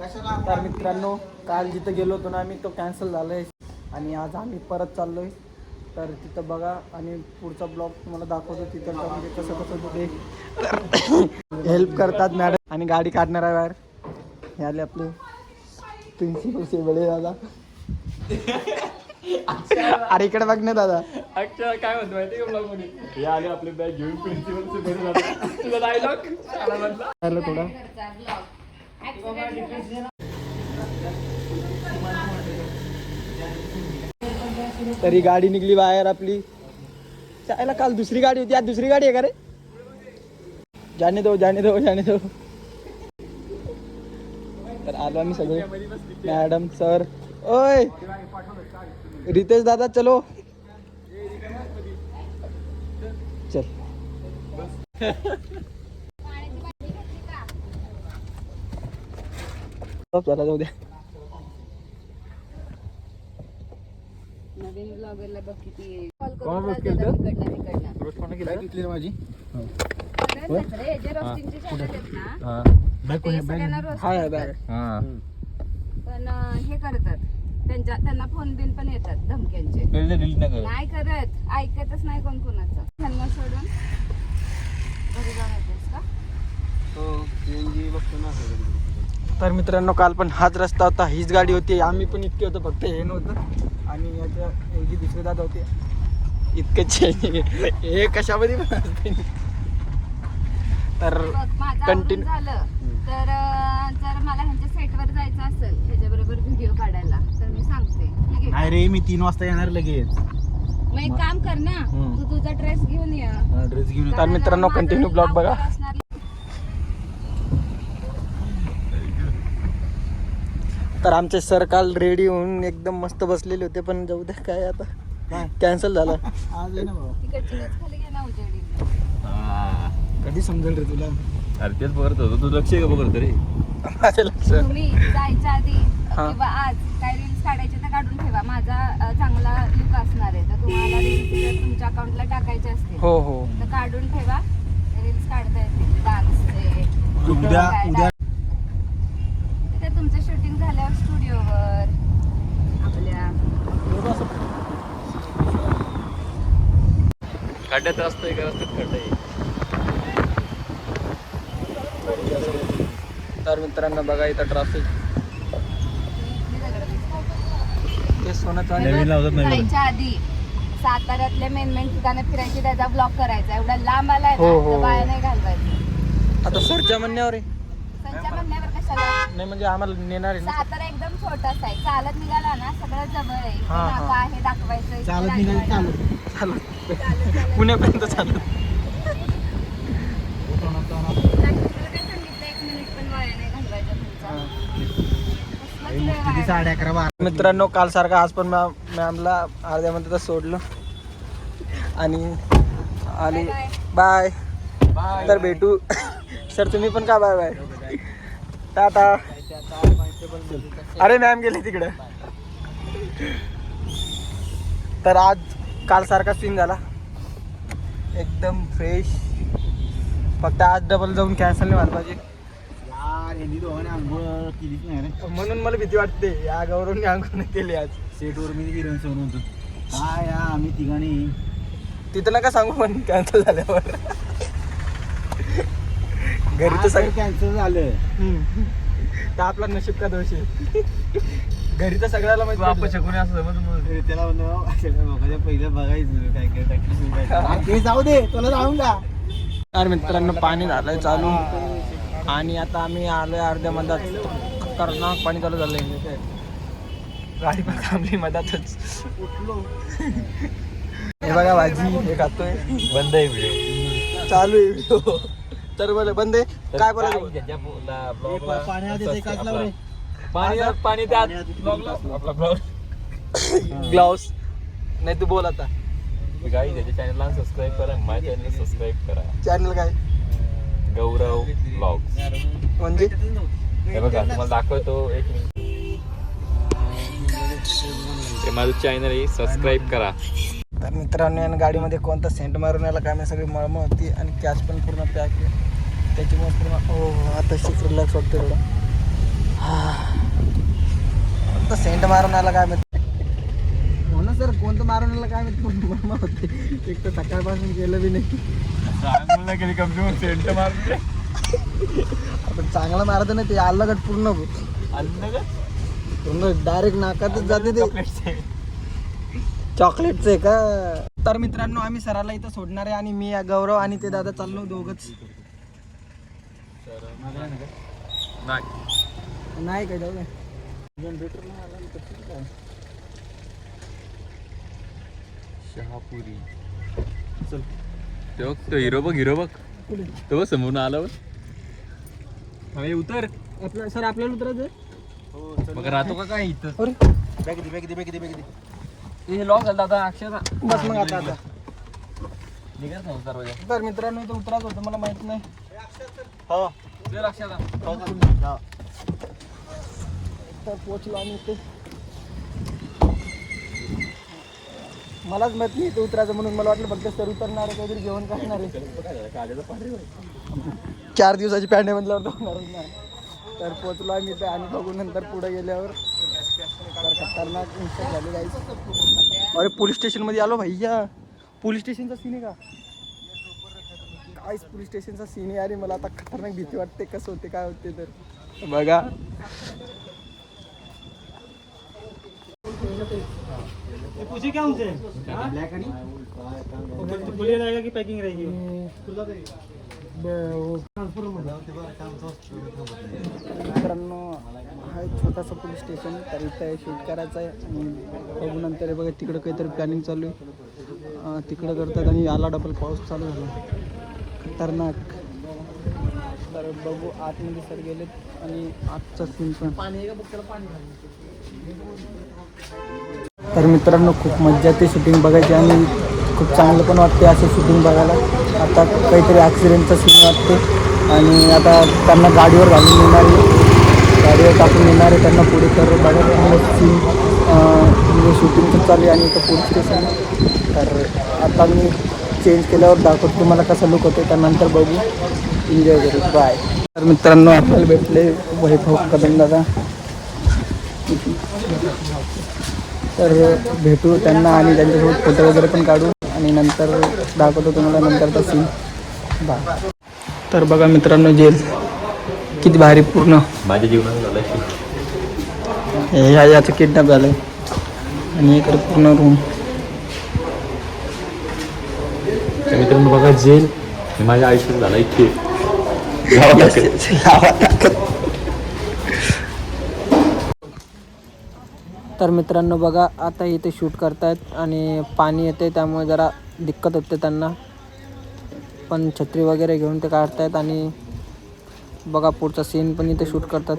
तर मित्रांनो, काल जिथं गेलो होतो ना आम्ही, तो कॅन्सल झाला आहे आणि आज आम्ही परत चाललो आहे. तर तिथं बघा आणि पुढचा ब्लॉग तुम्हाला दाखवतो. तिथं म्हणजे कसं कसं तिथे हेल्प करतात मॅडम आणि गाडी काढणार आहे बाहेर. हे आले आपले प्रिन्सिपल सेवळे दादा. अरे इकडे बघ ना दादा. अच्छा काय म्हणतो माहिती का ब्लॉग मध्ये, हे आले आपले बॅग घेऊन प्रिन्सिपल सेवळे. तुझा डायलॉग थोडा तरी गाडी निघली बाहेर आपली. चायला काल दुसरी गाडी होती, आज दुसरी गाडी आहे का रे? जाने दो जाने दो जाने दो. तर आलो आम्ही सगळे, मॅडम सर. ओय रितेश दादा चलो चल. चला जाऊ द्या. नवीन ब्लॉगरला बघ किती कॉल कोण रोस्ट करून केलं? तिकडनं रोज कोणा केलं घेतली माझी. रे जे रोस्टिंगचे चॅनल आहेत ना, बॅग ते सगळ्यांना रोस्ट हाय करतात. हा पण हे करतात, त्यांना फोन बिन पण येतात धमक्यांचे. डिलीट नका. नाही करत, ऐकतच नाही कोण कोणाचं. त्यांना सोडून घरी जाऊन येतेस का? तर मित्रांनो, काल पण हाच रस्ता होता, हीच गाडी होती. आम्ही पण इतके होतो, फक्त हे नव्हतं. आणि याच्या ऐवजी दुसरे दादा होते. इतकंच हे कशामध्ये पण असते. तर बघ, माझं कंटिन्यू आवडून झालं तर जर मला ह्यांच्या सेटवर जायचं असेल ह्याच्याबरोबर व्हिडिओ काढायला तर मी सांगते, ठीक आहे? नाही रे, मी 3 वाजता येणार लगेच. मग एक काम कर ना, तू तुझा ड्रेस घेऊन ये. ड्रेस घेऊन तर मित्रांनो, माझं कंटिन्यू ब्लॉग बघा. आवडत असणार. तर आमचे सर काल रेडी होऊन एकदम मस्त बसलेले होते, पण जाऊ द्या, काय आता कॅन्सल झालं. आज आहे ना बाबा. तिकडची ड्रेस खाली घे ना उजेडी. कधी समजेल रे तुला? अरे तेच बघत होतो, तू लक्ष आहे का बघत रे? माझं लक्ष. तुम्ही जायच्या आधी हा. किंवा आज काय रील्स काढायचे तर काढून ठेवा. माझा चांगला लुक असणार आहे, तर तुम्हाला रील्स तुमच्या अकाउंटला टाकायचे असतील हो हो. तर काढून ठेवा. रील्स काढता येतील डान्सचे. उद्या ते तुमचं शूटिंग झाल्यावर स्टुडिओवर आपल्या खड्ड्यात असतंय का रस्त्यात खड्डा आहे. तर मित्रांनो बघा, इथं ट्रॅफिक. हे सोनं नवीन लावतात नवीन. जायच्या आधी साताऱ्यातले मेन ठिकाणं फिरायची, त्याचा ब्लॉग करायचा. एवढा लांब आलाय हो, हो. ना, तर बाया नाही घालवायचं. आता सरच्या म्हणण्यावर आहे. संच्या म्हणण्यावर कशाला? नाही म्हणजे आम्हाला नेणार आहे ना. सातारा एकदम छोटासा आहे. चालत निघाला ना सगळं जवळ आहे. इथे हा, हा. नाका आहे दाखवायचं. इथे चालत गाडी निघाली वाढवायची. चालत चालत. पुण्यापर्यंत चालत. नागपूरला काय सांगितलं, 1 मिनिट पण वाया नाही घालवायचा तुमचा. कसलाच वेळ वाया किती 11:30 मित्रांनो, काल सारखा आज पण मॅमला अर्ध्या मिनिटात सोडलं आणि आली. बाय. तर भेटू. सर तुम्ही पण का बाय बाय. टाटा. अरे मॅम गेले तिकडे. तर आज काल सारखा सीन झाला, एकदम फ्रेश. फक्त आज डबल जाऊन कॅन्सल नाही व्हायला पाहिजे. यार, यांनी दोघांनी आंघोळ केलीच नाही रे. म्हणून मला भीती वाटते, या गौरवने आंघोळ नाही केली आज. सेटवर मी हिरोईन सोडून होतो. काय या आम्ही तिघांनी तिथं नका सांगू, पण कॅन्सल झाल्यावर घरी तर सगळं कॅन्सल झालं. तर आपला नशीब का दोष आहे. घरी तर सगळ्याला माहिती बाप पडलं. शकून असं समज. त्याला म्हणलं पहिलं बघायचं काय काय टाकलं. ते जाऊ दे, तुला जाऊन का. तर मित्रांनो, पाणी झालंय चालू आणि आता आम्ही आलोय अर्ध्या मधात. खतरनाक पाणी चालू झालंय. गाडी पण थांबली मधातच. हे बघा भाजी, हे खातोय. बंद आहे व्हिडिओ. चालू आहे व्हिडिओ. तर बोला बंद आहे. काय बोलायचं? पाण्यात येते काच लाव रे. पाणी त्यात आपला ब्लॉग. ग्लाउस नाही, तू बोल आता. गाई त्याच्या चॅनलला सबस्क्राईब करा, माझ्या चॅनलला सबस्क्राईब करा. चॅनल काय गौरव ब्लॉग्स. म्हणजे? हे बघा तुम्हाला दाखवतो, 1 मिनिट. हे माझं चॅनल आहे, सबस्क्राईब करा. तर मित्रांनो, या गाडीमध्ये कोणता सेंट मारून यायला काय, सगळी मळमळ होती आणि कॅश पण पूर्ण पॅक आहे. त्याच्यामुळे पूर्ण आता शिक रिलॅक्स वाटतं थोडं. कोणतं सेंट मारून आला काय माहिती. हो ना सर, कोणतं मारून आला काय माहिती. मम्मा होते एक तर सकाळपासून गेलं बी नाही. कधी कमी सेंट मारते आपण चांगलं मारत नाही ते आलं गट पूर्ण पूर्ण डायरेक्ट नाकातच जाते ते. चॉकलेटचं आहे का. तर मित्रांनो आम्ही सराला इथं सोडणार आहे आणि मी गौरव आणि ते दादा चाललो दोघंच. नाही काय जाऊ शहापुरी. चल तो हिरो बघ तो बघ समोरून आला उतर. आपलं सर आपल्याला उतरायचं मग राहतो का काय इथं. अरे बॅग दे हे लॉक झालं आता अक्षर बस मग आता निघा दरवाजा. तर मित्रांनो इथं उतरायचं होतं मला माहित नाही. हो लक्षात तर पोचलो आम्ही इथे. मलाच माहित नाही इथे उतरायचं म्हणून. मला वाटलं फक्त सर उतरणार आहे काहीतरी जेवण करणार आहे. 4 दिवसाची पॅन्डे म्हटल्यावर होणारच नाही. तर पोचलो आम्ही इथे आणि बघू नंतर पुढे गेल्यावर तर खतरनाक इन्सिडेंट झाले गाईस. अरे पोलीस स्टेशनमध्ये आलो भैया. पोलीस स्टेशनचा सीन आहे का काय. पोलीस स्टेशनचा सीन आहे. अरे मला आता खतरनाक भीती वाटते कसं होते काय होते. तर बघा पूछे क्या उनसे ब्लैक आणि फुल रहेगा की पैकिंग रहेगी. मित्रांनो हा एक छोटासा पोलीस स्टेशन. तर इथं शूट करायचं आहे आणि बघू नंतर हे बघा तिकडं काहीतरी प्लॅनिंग चालू आहे. तिकडं करतात आणि आला डबल पाऊस चालू झाला खतरनाक. तर बघू आतमध्ये सर गेलेत आणि आजचा सीन पण. तर मित्रांनो खूप मज्जा येते शूटिंग बघायची आणि खूप चांगलं पण वाटते असं शूटिंग बघायला. आता काहीतरी ॲक्सिडेंटचा सीन वाटते आणि आता त्यांना गाडीवर घालून येणार आहे. गाडीवर टाकून येणार आहे त्यांना पुढे. तर बघा सीन म्हणजे शूटिंगचं चालू आहे आणि इथं पोलीस स्टेशन. तर आता मी चेंज केल्यावर दाखवतो तुम्हाला कसं लुक होते. त्यानंतर बघू एन्जॉय करू. बाय. तर मित्रांनो आपल्याला भेटले वैभव कदम दादा. तर भेटू त्यांना आणि त्यांच्यासोबत फोटो वगैरे पण काढू आणि नंतर दाखवतो तुम्हाला नंतरचा सीन. बाय. तर बघा मित्रांनो जेल किती भारी पूर्ण माझ्या जीवनात झालं. याचं किडनॅप झालं आणि इकडे पूर्ण रूम. मित्रांनो बघा जेल हे माझ्या आयुष्यात झालं इतके. तर मित्रांनो बघा आता इथे शूट करतायत आणि पाणी येते त्यामुळे जरा दिक्कत होते त्यांना. पण छत्री वगैरे घेऊन ते काढतायत आणि बघा पुढचा सीन पण इथे शूट करतात.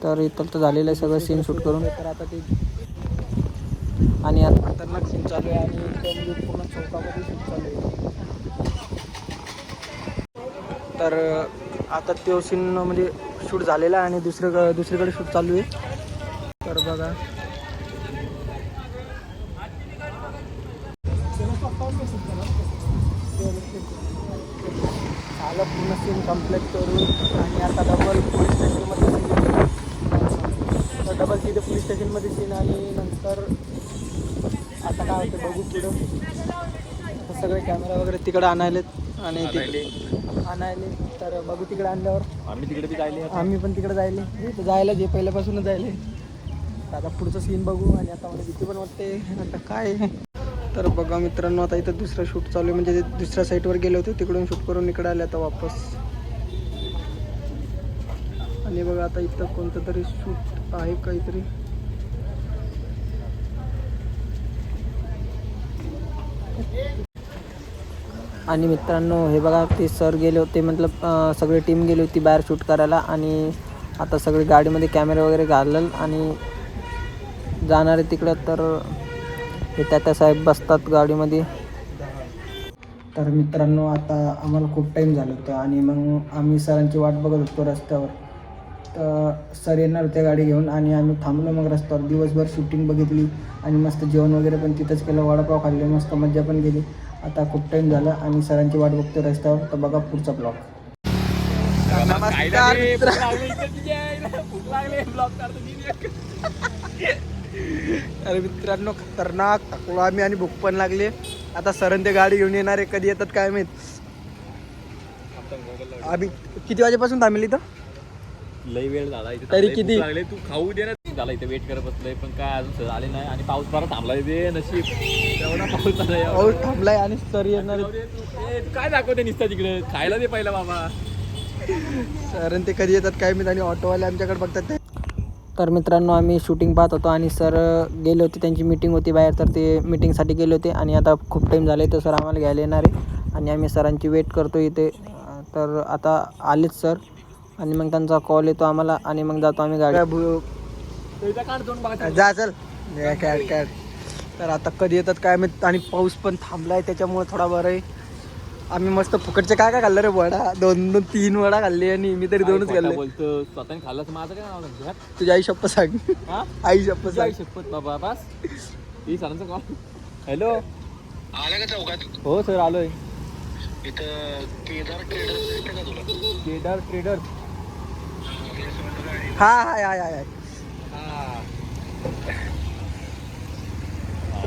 तर इथं तर झालेलं आहे सगळं सीन शूट करून. तर आता ते आणि आता खतरनाक सीन चालू आहे आणि म्हणजे पूर्ण चौकामध्ये शूट चालू आहे. तर आता तो सीन म्हणजे शूट झालेला आहे आणि दुसरीकडे शूट चालू आहे. तर बघा झालं पूर्ण सीन कम्प्लीट करून आणि आता डबल पोलीस स्टेशनमध्ये सीन. डबल तिथे पोलीस स्टेशनमध्ये सीन आणि नंतर आता काय होतं बघू पुढं. सगळे कॅमेरा वगैरे तिकडे आणायलेत आणि तिकडे आणायले. तर बघू तिकडे आणल्यावर आम्ही तिकडे बी जायले. आम्ही पण तिकडे जायला जे पहिल्यापासूनच जायले. आता पुढचं सीन बघू आणि आता मला भीती पण वाटते आता काय. तर बघा मित्रांनो आता इथं दुसरं शूट चालू आहे म्हणजे दुसऱ्या साईटवर गेले होते तिकडून शूट करून इकडे आले आता वापस. आणि बघा आता इथं कोणतं तरी शूट आहे काहीतरी. आणि मित्रांनो हे बघा ते सर गेले होते मतलब सगळी टीम गेली होती बाहेर शूट करायला आणि आता सगळी गाडीमध्ये कॅमेरे वगैरे घालल आणि जाणार आहे तिकडं. तर हे त्या साहेब बसतात गाडीमध्ये. तर मित्रांनो आता आम्हाला खूप टाईम झालं होतं आणि मग आम्ही सरांची वाट बघत होतो रस्त्यावर. तर सर येणार होते गाडी घेऊन आणि आम्ही थांबलो मग रस्त्यावर. दिवसभर शूटिंग बघितली आणि मस्त जेवण वगैरे पण तिथंच केलं. वडापाव खाल्ले मस्त मज्जा पण केली. आता खूप टाईम झाला आणि सरांची वाट बघतो रस्त्यावर. तर बघा पुढचा ब्लॉग. नमस्कार मित्र. अरे मित्रांनो खतरनाक थकलो आम्ही आणि भूक पण लागली. आता सरण ते गाडी घेऊन येणार आहे, कधी येतात काय माहित. आम्ही किती वाजेपासून थांबली इथं? लई वेळ झाला इथे. तरी किती? लागले तू खाऊ दे ना. झाला इथे वेट करत बसलोय पण काय अजून आले नाही आणि पाऊस बरा थांबलाय ते नशीब. एवढा पाऊस झाला पाऊस थांबलाय आणि सर येणार आहेत. तू काय दाखवते निसता तिकडे खायला दे पहिला बाबा. सर ते कधी येतात काय माहित आणि ऑटोवाले आमच्याकडे बघतात ते. तर मित्रांनो आम्ही शूटिंग पाहत होतो आणि सर गेले होते, त्यांची मीटिंग होती बाहेर, तर ते मीटिंगसाठी गेले होते आणि आता खूप टाईम झाले तर सर आम्हाला घ्यायला येणार आहे आणि आम्ही सरांची वेट करतो इथे. तर आता आलेच सर आणि मग त्यांचा कॉल येतो आम्हाला आणि मग जातो आम्ही गाडी. जा चल कॅड. तर आता कधी येतात काय माहित आणि पाऊस पण थांबलाय त्याच्यामुळे थोडा बरं आहे. आम्ही मस्त फुकटचे काय खाल्लं रे, वडा 2-3 वडा खाल्ले आणि मी तरी 2च खाल्ले. बोलतो स्वतःने खाल्लं माझं काय नाव नव्हतं. तुझी आई शप्पथ सांग. आई शप्पथ सांग. शपथ बाबा बस. ही सरांचा कॉल. हॅलो आला का चौकात? हो सर आलोय. इथं केदार ट्रेडर्स दिसते का तुला? केदार ट्रेडर. हा हाय हाय हाय.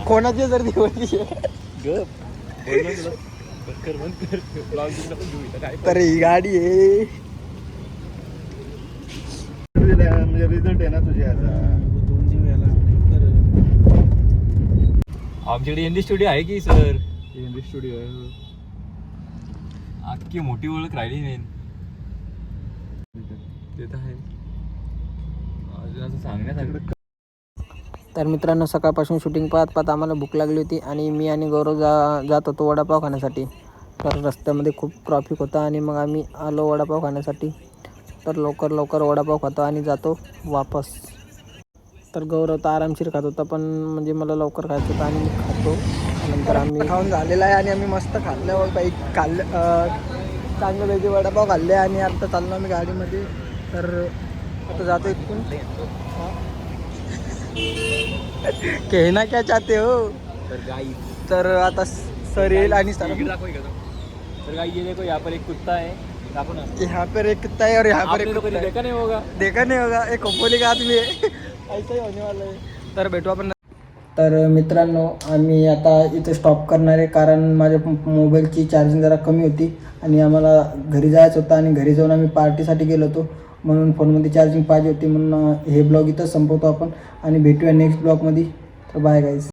कोणाची जर दिवशी तर ही गाडी आहे. म्हणजे रिझल्ट आहे ना तुझे आता. आमच्याकडे एनडी स्टुडिओ आहे की सर? एनडी स्टुडिओ आहे. अख्खी मोठी ओळख राहिली नाही. ते तर आहे अजून असं सांगण्यासारखं. तर मित्रांनो सकाळपासून शूटिंग पाहत आम्हाला भूक लागली होती आणि मी आणि गौरव जात होतो वडापाव खाण्यासाठी. तर रस्त्यामध्ये खूप ट्रॉफिक होता आणि मग आम्ही आलो वडापाव खाण्यासाठी. तर लवकर वडापाव खातो आणि जातो वापस. तर गौरव तर आरामशीर खात होता पण म्हणजे मला लवकर खायचं होतं आणि मी खातो. नंतर आम्ही खाऊन झालेला आहे आणि आम्ही मस्त चांगलं वेगळे वडापाव खाल्ले आणि आता चाललो आम्ही गाडीमध्ये. तर आता जातो इथून. कहना क्या चाहते हो? तर गाई तर आता सर येईल आणि सर तर गाई ये देखो यहाँ पर एक कुत्ता है. देखो ना यहाँ पर एक कुत्ता है और यहाँ पर आपने एक तो कुत्ता कभी है. देखा नहीं होगा. देखा नहीं होगा, एक खोपोली का आदमी है. ऐसा ही होने वाला है. तर भेटू आपण. तर मित्रांनो आम्ही आता इथे स्टॉप करणार आहे कारण माझ्या मोबाईलची चार्जिंग जरा कमी होती आणि आम्हाला घरी जायचं होतं आणि घरी जाऊन आम्ही पार्टीसाठी गेलो होतो म्हणून फोनमध्ये चार्जिंग पाहिजे होती. म्हणून हे ब्लॉग इथंच संपवतो आपण आणि भेटूया नेक्स्ट ब्लॉगमध्ये. तर बाय गाईज.